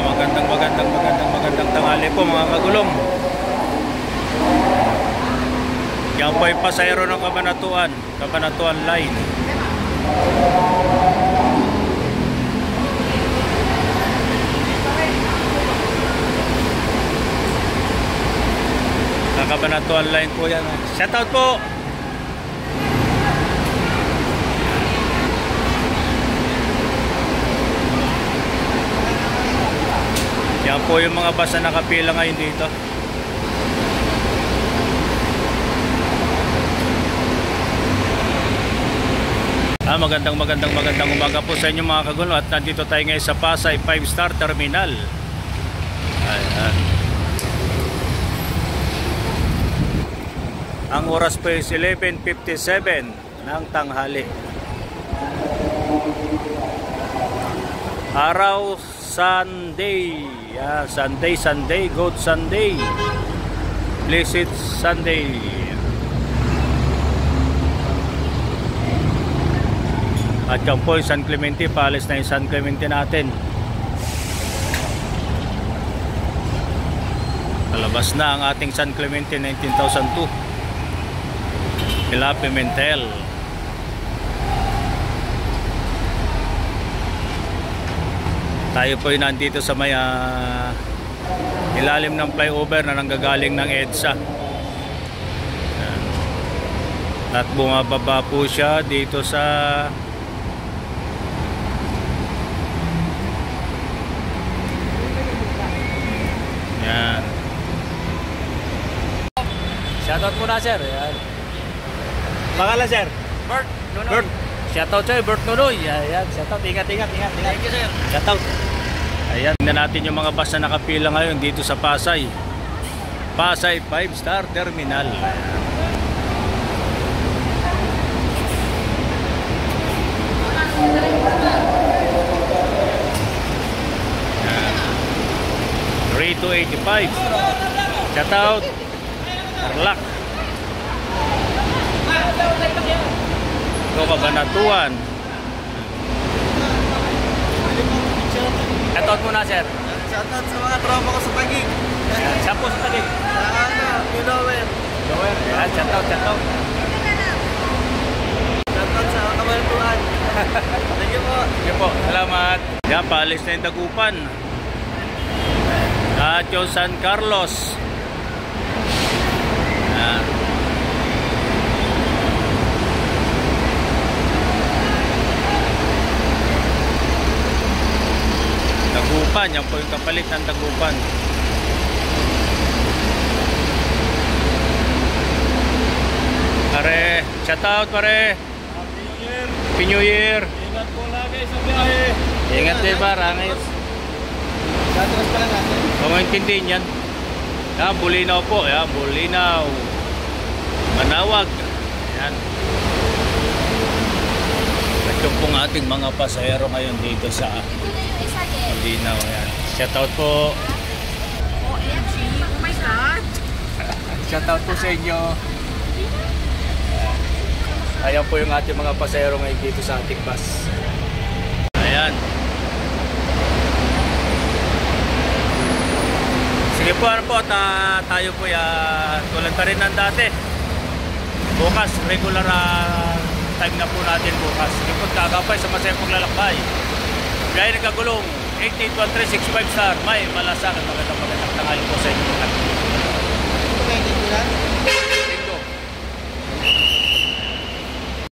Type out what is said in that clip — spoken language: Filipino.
Magandang tanghali po mga kagulong. Yan po ay pasahero ng Cabanatuan Line. Cabanatuan Line po yan. Shoutout po! Yan po yung mga bus na nakapila ngayon dito. Magandang umaga po sa inyo mga kagulong. At nandito tayo ngayon sa Pasay 5-star Terminal. Ayan. Ang oras po is 11:57 ng tanghali. Araw Sunday. Sunday, good Sunday. Blessed Sunday. At yan po yung San Clemente, paalis na yung San Clemente natin. Palabas na ang ating San Clemente 19,002 Mila Pimentel. Tayo po yung nandito sa may ilalim ng flyover na nanggagaling ng EDSA. At bumababa po siya dito sa yan. Shoutout muna sir. Yan. Pangalan sir? Bert Nunoy. Bert. Shoutout sir, Bert Nunoy. Ayan, shoutout. Ingat. Thank you sir. Shoutout. Ayan, tingnan natin yung mga bus na nakapila ngayon dito sa Pasay 5-star Terminal. Ayan. 3285. Shoutout Tarlac. Ito Cabanatuan. Shoutout muna sir. Shoutout sa mga tropa ko sa Taguig. Siya po sa Taguig. Lower. Shoutout. Shoutout sa Cabanatuan. Thank you po. Thank you po. Salamat. Yan, paalis na yung Dagupan. At yung San Carlos. Yan. Dagupan, yan po yung kapalit ng Dagupan. Pare, shoutout pare. Happy New Year. Ingat po lagi sa biyahe. Ingat din parang. Shoutout pa lang natin. Kung maintindihin yan. Yan, Bulinaw po. Yan, Bulinaw. Manawag. Yan. At yung pong ating mga pasahero ngayon dito sa Bulinaw. Yan. Shoutout po. OMG, oh my God. Shoutout po sa inyo. Ayan po yung ating mga pasahero ngayon dito sa ating bus. Ayan. Sige po, ano po, tayo po tulad pa rin ng dati. Bukas, regular time na po natin bukas. Sige po, kakapay sa masayang paglalakbay. Biyahe ng kagulong, 881365 star, may malasakan. Magandang tanghali po sa inyo.